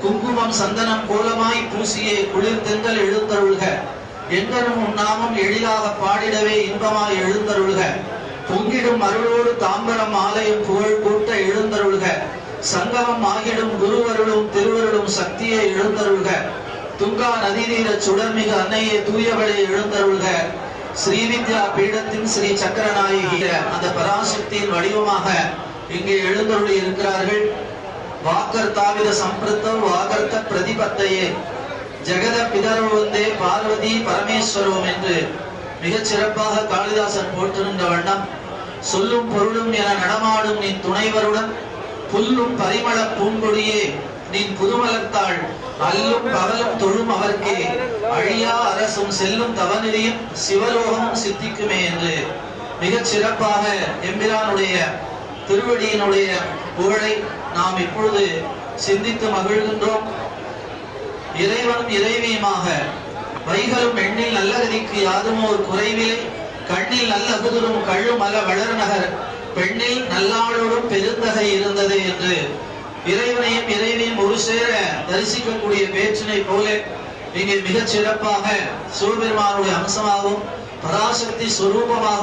குங்குமம் சந்தனம் கோலமாய் பூசியே குளிர் தென்றல் எழுந்தருள்க. எங்கனும் உன் நாமம் எழிலாக பாடிடவே இன்பமாய் எழுந்தருள்க. பொங்கிடும் அருளோடு தாம்பரம் ஆலயம் புகழ் கூட்ட எழுந்தருள்க. சங்கமம் ஆகிடும் குருவருளும் திருவருளும் சக்தியை எழுந்தருள்க. துங்கா நதிநீர சுடர்மிகு அன்னையே தூயவளை எழுந்தருள்க. ஸ்ரீவித்யா பீடத்தின் ஸ்ரீ சக்கரநாயகி அந்த பராசக்தியின் வடிவமாக இங்கே எழுந்தருளி இருக்கிறார்கள். வாக்கர்த்தாவித சம்பிருத்தம் வாகர்த்த பிரதிபத்தையே ஜெகத பிதரோ வந்தே பார்வதி பரமேஸ்வரம் என்று மிகச் சிறப்பாக காளிதாசன் போற்றுகின்ற வண்ணம் சொல்லும் பொருளும் என நடமாடும் நின் துணைவருடன் புல்லும் பரிமள பூங்கொடியே நின் புதுமலர்த்தாள் அல்லும் பகலும் தொழும் அவர்க்கே அழியா அரசும் செல்லும் தவநிலையும் சிவலோகமும் சித்திக்குமே என்று மிகச் சிறப்பாக எம்பிரானுடைய திருவடியினுடைய புகழை நாம் இப்பொழுது சிந்தித்து மகிழ்கின்றோம். இறைவனும் இறைவியுமாக வைகளும் எண்ணில் நல்லகதிக்கு யாதுமோ ஒரு குறைவிலை கண்ணில் நல்ல குதிரும் கள்ளும் அல வளர்நகர் பெண்ணில் நல்லாளோடும் பெருந்தகை இருந்தது என்று இறைவனையும் இறைவியும் ஒரு சேர தரிசிக்கக்கூடிய பேச்சினை போல இங்கே மிகச் சிறப்பாக சிவபெருமானுடைய அம்சமாகவும் பராசக்தி ஸ்வரூபமாகவும்